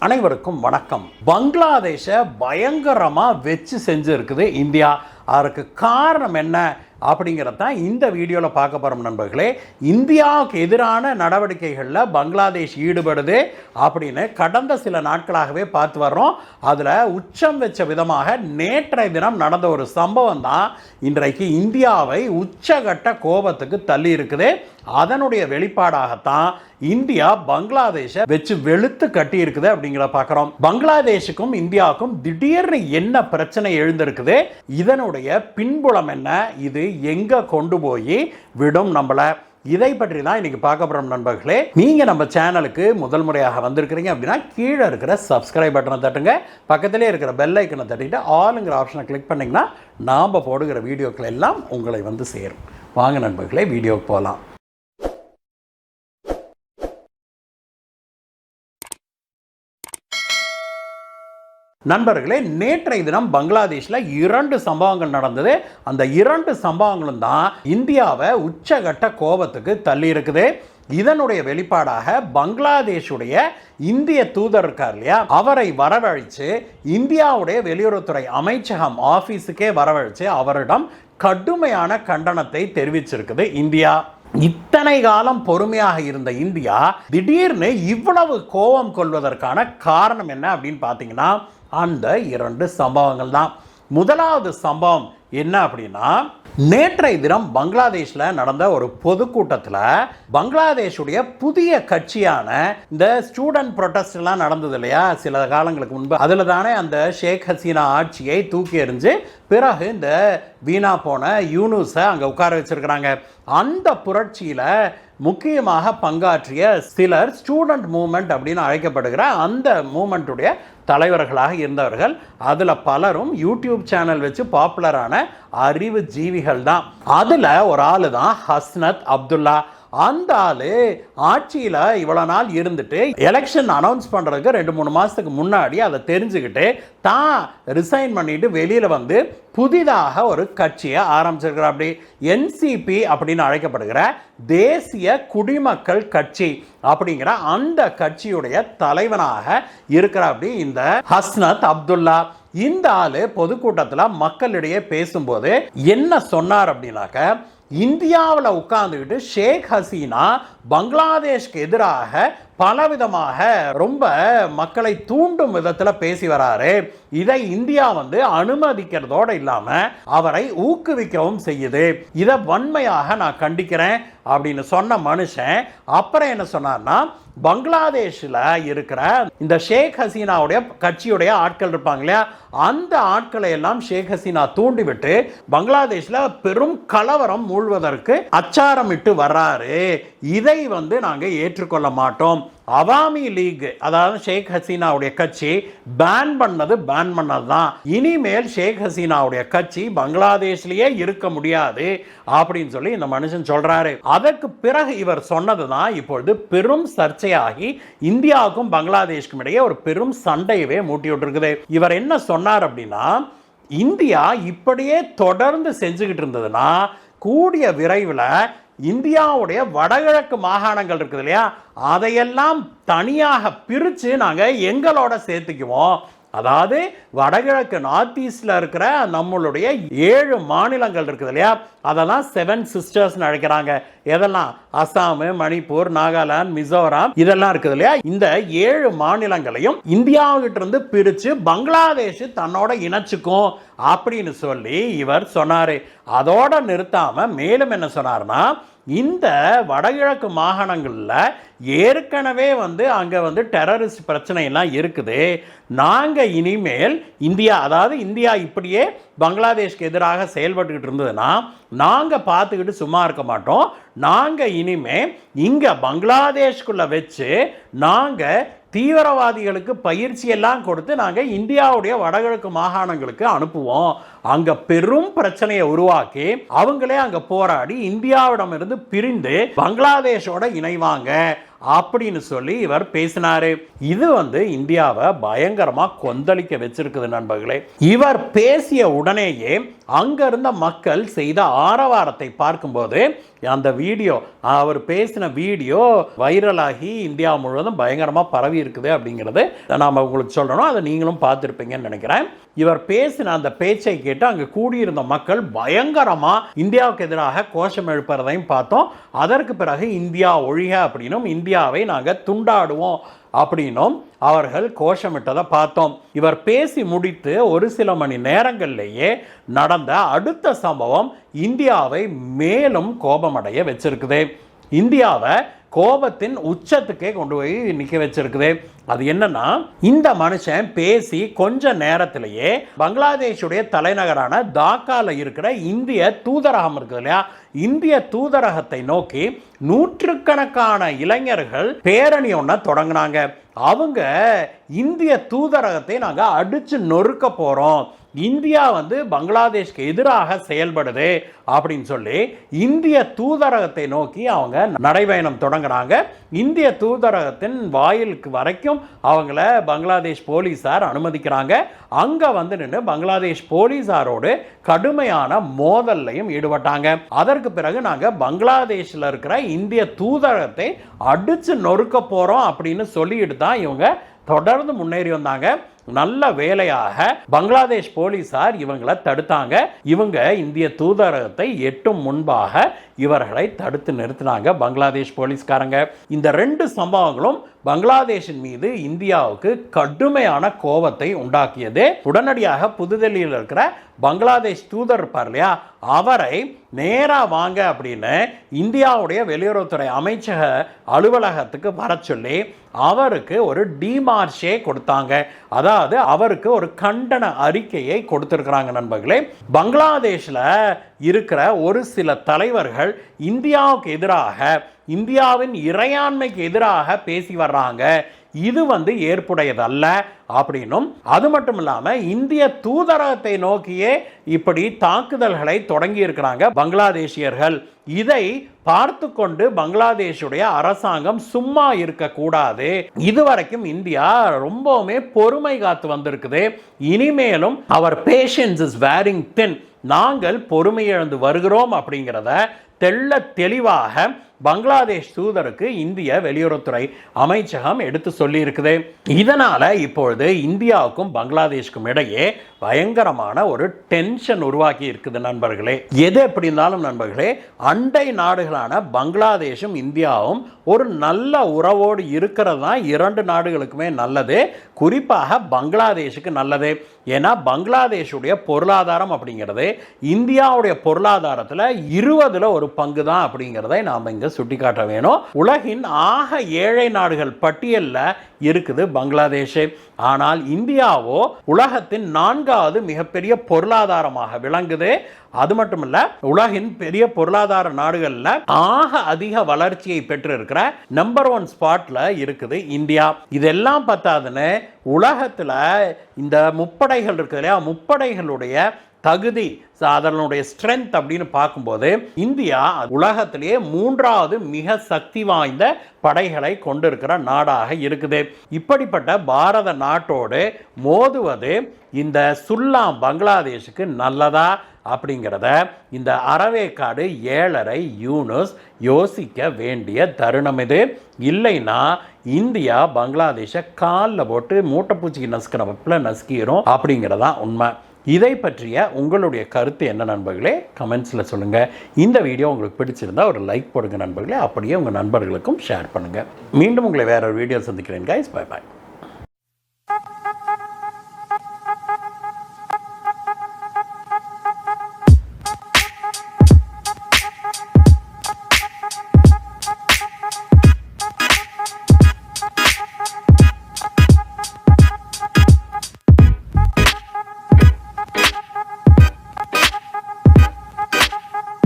அனைவருக்கும் வணக்கம். பங்களாதேஷை பயங்கரமா வெச்சு செஞ்சிருக்குது இந்தியா. அதற்கு காரணம் என்ன அப்படிங்கிறத இந்த வீடியோவில் பார்க்க போகிறோம் நண்பர்களே. இந்தியாவுக்கு எதிரான நடவடிக்கைகளில் பங்களாதேஷ் ஈடுபடுது அப்படின்னு கடந்த சில நாட்களாகவே பார்த்து வர்றோம். அதில் உச்சம் வச்ச விதமாக நேற்றைய தினம் நடந்த ஒரு சம்பவம் தான் இன்றைக்கு இந்தியாவை உச்சகட்ட கோபத்துக்கு தள்ளி இருக்குது. அதனுடைய வெளிப்பாடாகத்தான் இந்தியா பங்களாதேஷை வச்சு வெளுத்து கட்டி இருக்குது அப்படிங்கிற பார்க்குறோம். பங்களாதேஷுக்கும் இந்தியாவுக்கும் திடீர்னு என்ன பிரச்சனை எழுந்திருக்குது, இதனுடைய பின்புலம் என்ன, இது எங்க கொண்டு போய் விடும் நம்மள, இதை பற்றி தான் இன்னைக்கு பார்க்க போறோம் நண்பர்களே. நீங்க நம்ம சேனலுக்கு முதல் முறையாக வந்திருக்கிறீங்க அப்படின்னா கீழே இருக்கிற சப்ஸ்கிரைப் பட்டனை தட்டுங்க, பக்கத்திலே இருக்கிற பெல் ஐக்கனை தட்டிட்டு ஆளுங்கிற ஆப்ஷனை கிளிக் பண்ணீங்கன்னா நாம போடுகிற வீடியோக்கள் எல்லாம் உங்களை வந்து சேரும். வாங்க நண்பர்களே, வீடியோக்கு போகலாம். நண்பர்களே, நேற்றைய தினம் பங்களாதேஷில் 2 சம்பவங்கள் நடந்தது. அந்த 2 சம்பவங்களும் தான் இந்தியாவை உச்சகட்ட கோபத்துக்கு தள்ளி இருக்குது. இதனுடைய வெளிப்பாடாக பங்களாதேஷுடைய இந்திய தூதர் இருக்கார் இல்லையா, அவரை வரவழைச்சு இந்தியாவுடைய வெளியுறவுத்துறை அமைச்சகம் ஆபீஸுக்கே வரவழைச்சு அவரிடம் கடுமையான கண்டனத்தை தெரிவிச்சிருக்குது இந்தியா. இத்தனை காலம் பொறுமையாக இருந்த இந்தியா திடீர்னு இவ்வளவு கோபம் கொள்வதற்கான காரணம் என்ன அப்படின்னு பார்த்தீங்கன்னா அந்த 2 சம்பவங்கள் தான். முதலாவது சம்பவம் என்ன அப்படின்னா, நேற்றைய தினம் பங்களாதேஷில் நடந்த ஒரு பொதுக்கூட்டத்தில் பங்களாதேஷுடைய புதிய கட்சியான இந்த ஸ்டூடெண்ட் ப்ரொடெஸ்ட் எல்லாம் நடந்தது இல்லையா சில காலங்களுக்கு முன்பு, அதில் தானே அந்த ஷேக் ஹசீனா ஆட்சியை தூக்கி எறிஞ்சு பிறகு இந்த வீணா போன யூனுஸை அங்கே உட்கார வச்சிருக்கிறாங்க. அந்த புரட்சியில் முக்கியமாக பங்காற்றிய சிலர் ஸ்டூடெண்ட் மூவ்மெண்ட் அப்படின்னு அழைக்கப்படுகிற அந்த மூவ்மெண்ட்டுடைய தலைவர்களாக இருந்தவர்கள். அதில் பலரும் யூடியூப் சேனல் வச்சு பாப்புலரான அறிவு ஜீவிகள் தான். அதில் ஒரு ஆள் தான் ஹஸ்னத் அப்துல்லா. அந்த ஆளு ஆட்சியில் இவ்வளோ நாள் இருந்துட்டு எலெக்ஷன் அனௌன்ஸ் பண்ணுறதுக்கு 2-3 மாதத்துக்கு முன்னாடி அதை தெரிஞ்சுக்கிட்டு தான் ரிசைன் பண்ணிட்டு வெளியில் வந்து புதிதாக ஒரு கட்சியை ஆரம்பிச்சிருக்கிற, அப்படி என்சிபி அப்படின்னு அழைக்கப்படுகிற தேசிய குடிமக்கள் கட்சி அப்படிங்கிற அந்த கட்சியுடைய தலைவனாக இருக்கிற அப்படி இந்த ஹஸ்னத் அப்துல்லா. இந்த ஆளு பொதுக்கூட்டத்தில் மக்களிடையே பேசும்போது என்ன சொன்னார் அப்படின்னாக்க, இந்தியாவில் உட்கார்ந்துக்கிட்டு ஷேக் ஹசீனா பங்களாதேஷ்க்கு எதிராக பலவிதமாக ரொம்ப மக்களை தூண்டும் விதத்தில் பேசி வராரு. இதை இந்தியா வந்து அனுமதிக்கிறதோடு இல்லாமல் அவரை ஊக்குவிக்கவும் செய்யுது. இதை வன்மையாக நான் கண்டிக்கிறேன் அப்படின்னு சொன்ன மனுஷன் அப்புறம் என்ன சொன்னார்னா, பங்களாதேஷில் இருக்கிற இந்த ஷேக் ஹசீனாவுடைய கட்சியுடைய ஆட்கள் இருப்பாங்க இல்லையா, அந்த ஆட்களை எல்லாம் ஷேக் ஹசீனா தூண்டிவிட்டு பங்களாதேஷில் பெரும் கலவரம் மூழ்வதற்கு அச்சாரமிட்டு வர்றாரு. இதை வந்து நாங்கள் ஏற்றுக்கொள்ள மாட்டோம். அவாமி லீக், அதாவது ஷேக் ஹசீனாவுடைய கட்சி பேன் பண்ணது தான். இனிமேல் ஷேக் ஹசீனாவுடைய கட்சி பங்களாதேஷ்லயே இருக்க முடியாது அப்படின்னு சொல்லி இந்த மனுஷன் சொல்றாரு. அதற்கு பிறகு இவர் சொன்னது தான் இப்பொழுது பெரும் சர்ச்சையாகி இந்தியாவுக்கும் பங்களாதேஷ்க்கும் இடையே ஒரு பெரும் சண்டையவே மூட்டி விட்டுருக்குது. இவர் என்ன சொன்னார் அப்படின்னா, இந்தியா இப்படியே தொடர்ந்து செஞ்சுக்கிட்டு இருந்ததுன்னா கூடிய விரைவில் இந்தியாவுடைய வடகிழக்கு மாகாணங்கள் இருக்குது இல்லையா, அதையெல்லாம் தனியாக பிரித்து நாங்கள் எங்களோட சேர்த்துக்குவோம். அதாவது வடகிழக்கு நார்த் ஈஸ்டில் இருக்கிற நம்மளுடைய 7 மாநிலங்கள் இருக்குது இல்லையா, அதெல்லாம் 7 சிஸ்டர்ஸ்னு அழைக்கிறாங்க. எதெல்லாம்? அசாம், மணிப்பூர், நாகாலாந்து, மிசோரம் இதெல்லாம் இருக்குது இல்லையா. இந்த 7 மாநிலங்களையும் இந்தியாவிட்ட இருந்து பிரித்து பங்களாதேஷ் தன்னோட இணைச்சுக்கும் அப்படின்னு சொல்லி இவர் சொன்னார். அதோட நிறுத்தாம மேலும் என்ன சொன்னார்னா, இந்த வடகிழக்கு மாகாணங்களில் ஏற்கனவே வந்து அங்கே வந்து டெரரிஸ்ட் பிரச்சனை எல்லாம் இருக்குது. நாங்கள் இனிமேல் இந்தியா, அதாவது இந்தியா இப்படியே பங்களாதேஷ்க்கு எதிராக செயல்பட்டுக்கிட்டு இருந்ததுன்னா நாங்கள் பார்த்துக்கிட்டு சும்மா இருக்க மாட்டோம். நாங்கள் இனிமேல் இங்கே பங்களாதேஷ்குள்ளே வச்சு நாங்கள் தீவிரவாதிகளுக்கு பயிற்சி எல்லாம் கொடுத்து நாங்கள் இந்தியாவுடைய வடகிழக்கு மாகாணங்களுக்கு அனுப்புவோம். அங்கே பெரும் பிரச்சனையை உருவாக்கி அவங்களே அங்கே போராடி இந்தியாவிடமிருந்து பிரிந்து பங்களாதேஷோட இணைவாங்க அப்படின்னு சொல்லி இவர் பேசினாரு. இது இந்தியாவை பயங்கரமா கொந்தளிக்க வச்சிருக்குது நண்பர்களே. இவர் பேசிய உடனேயே அங்க இருந்த மக்கள் செய்த ஆரவாரத்தை பார்க்கும்போது அந்த வீடியோ, அவர் பேசின வீடியோ வைரலாகி இந்தியா முழுவதும் பயங்கரமா பரவி இருக்குது அப்படிங்கிறது நாம உங்களுக்கு சொல்லணும். அதை நீங்களும் பார்த்துருப்பீங்கன்னு நினைக்கிறேன். இவர் பேசின அந்த பேச்சை கேட்டு அங்கு கூடியிருந்த மக்கள் பயங்கரமா இந்தியாவுக்கு எதிராக கோஷம் எழுப்புறதையும் பார்த்தோம். அதற்கு பிறகு இந்தியா ஒழிக அப்படின்னும் இந்தியாவை நாங்கள் துண்டாடுவோம் அப்படின்னும் அவர்கள் கோஷமிட்டதை பார்த்தோம். இவர் பேசி முடித்து ஒரு சில மணி நேரங்களிலேயே நடந்த அடுத்த சம்பவம் இந்தியாவை மேலும் கோபமடைய வச்சிருக்குது. இந்தியாவை கோபத்தின் உச்சத்துக்கே கொண்டு போய் நிற்க வச்சிருக்குது. அது என்னன்னா, இந்த மனுஷன் பேசி கொஞ்ச நேரத்திலேயே பங்களாதேஷுடைய தலைநகரான டாக்கால இருக்கிற இந்திய தூதரகம் இருக்குது இல்லையா, இந்திய தூதரகத்தை நோக்கி நூற்றுக்கணக்கான இளைஞர்கள் பேரணி ஒன்றை தொடங்கினாங்க. அவங்க இந்திய தூதரகத்தை நாங்கள் அடிச்சு நொறுக்க போறோம், இந்தியா பங்களாதேஷ்க்கு எதிராக செயல்படுது அப்படின்னு சொல்லி இந்திய தூதரகத்தை நோக்கி அவங்க நடைபயணம் தொடங்கினாங்க. இந்திய தூதரகத்தின் வாயிலுக்கு வரைக்கும் அவங்கள பங்களாதேஷ் போலீசார் அனுமதிக்கிறாங்க. அங்க நின்று பங்களாதேஷ் போலீசாரோடு கடுமையான மோதல்லையும் ஈடுபட்டாங்க. அதற்கு பிறகு நாங்க பங்களாதேஷ்ல இருக்கிற இந்திய தூதரகத்தை அடிச்சு நொறுக்க போறோம் அப்படின்னு சொல்லிட்டு தான் இவங்க தொடர்ந்து முன்னேறி வந்தாங்க. நல்ல வேலையாக பங்களாதேஷ் போலீசார் இவங்களை தடுத்தாங்க. இவங்க இந்திய தூதரகத்தை எட்டும் முன்பாக இவர்களை தடுத்து நிறுத்தினாங்க பங்களாதேஷ் போலீஸ்காரங்க. இந்த ரெண்டு சம்பவங்களும் பங்களாதேஷின் மீது இந்தியாவுக்கு கடுமையான கோபத்தை உண்டாக்கியது. உடனடியாக புதுடெல்லியில் இருக்கிற பங்களாதேஷ் தூதர் இருப்பார் இல்லையா, அவரை நேரா வாங்க அப்படின்னு இந்தியாவுடைய வெளியுறவுத்துறை அமைச்சக அலுவலகத்துக்கு வர சொல்லி அவருக்கு ஒரு டிமார்ஷே கொடுத்தாங்க. அதாவது அவருக்கு ஒரு கண்டன அறிக்கையை கொடுத்திருக்கிறாங்க நண்பர்களே. பங்களாதேஷ்ல இருக்கிற ஒரு சில தலைவர்கள் இந்தியாவுக்கு எதிராக, இந்தியாவின் இறையாண்மைக்கு எதிராக பேசி வர்றாங்க, இது ஏற்புடையதல்ல அப்படின்னும், அது மட்டும் இல்லாம இந்திய தூதரகத்தை நோக்கியே இப்படி தாக்குதல்களை தொடங்கி இருக்கிறாங்க பங்களாதேஷியர்கள். இதை பார்த்து கொண்டு பங்களாதேஷுடைய அரசாங்கம் சும்மா இருக்க கூடாது. இதுவரைக்கும் இந்தியா ரொம்பவுமே பொறுமை காத்து வந்திருக்குது. இனிமேலும் அவர் பேஷன்ஸ் இஸ் வேரிங் தின், நாங்கள் பொறுமை இழந்து வருகிறோம் அப்படிங்கிறத தெள்ள தெளிவாக பங்களாதேஷ் தூதருக்கு இந்திய வெளியுறவுத்துறை அமைச்சகம் எடுத்து சொல்லி இருக்குது. இதனால இப்பொழுது இந்தியாவுக்கும் பங்களாதேஷுக்கும் இடையே பயங்கரமான ஒரு டென்ஷன் உருவாக்கி இருக்குது நண்பர்களே. எது எப்படி இருந்தாலும் நண்பர்களே, அண்டை நாடுகளான பங்களாதேஷும் இந்தியாவும் ஒரு நல்ல உறவோடு இருக்கிறது தான் இரண்டு நாடுகளுக்குமே நல்லது. குறிப்பாக பங்களாதேஷுக்கு நல்லது. ஏன்னா பங்களாதேஷுடைய பொருளாதாரம் அப்படிங்கிறது இந்தியாவுடைய பொருளாதாரத்தில் 20ல் ஒரு பங்கு தான் அப்படிங்கிறதை நாம் இங்கே சுட்டிக்காட்ட வேணும். உலகின் ஆக ஏழை நாடுகள் பட்டியலில் இருக்குது பங்களாதேஷ். ஆனால் இந்தியாவோ உலகத்தின் 4வது மிகப்பெரிய பொருளாதாரமாக விளங்குது. அது மட்டும் இல்ல, உலகின் பெரிய பொருளாதார நாடுகள்ல ஆக அதிக வளர்ச்சியை பெற்று இருக்கிற நம்பர் 1 ஸ்பாட்ல இருக்குது இந்தியா. இதெல்லாம் பத்தாதுன்னு உலகத்துல இந்த முப்படைகள் இருக்கு இல்லையா, முப்படைகளுடைய தகுதி, அதனுடைய ஸ்ட்ரென்த் அப்படின்னு பார்க்கும்போது இந்தியா உலகத்திலேயே 3வது மிக சக்தி வாய்ந்த படைகளை கொண்டிருக்கிற நாடாக இருக்குது. இப்படிப்பட்ட பாரத நாட்டோடு மோதுவது இந்த சுல்லாம் பங்களாதேஷுக்கு நல்லதா அப்படிங்கிறத இந்த அறவேக்காடு 7.5 யூனிஸ் யோசிக்க வேண்டிய தருணம் இது. இல்லைன்னா இந்தியா பங்களாதேஷை காலில் போட்டு மூட்டைப்பூச்சிக்கு நசுக்கிறப்ப நசுக்கிடும் அப்படிங்கிறதான் உண்மை. இதை பற்றிய உங்களுடைய கருத்து என்ன நண்பர்களே, கமெண்ட்ஸில் சொல்லுங்கள். இந்த வீடியோ உங்களுக்கு பிடிச்சிருந்தா ஒரு லைக் போடுங்க நண்பர்களே. அப்படியே உங்கள் நண்பர்களுக்கும் ஷேர் பண்ணுங்கள். மீண்டும் உங்களை வேற ஒரு வீடியோ சந்திக்கிறேன் கைஸ். Bye bye.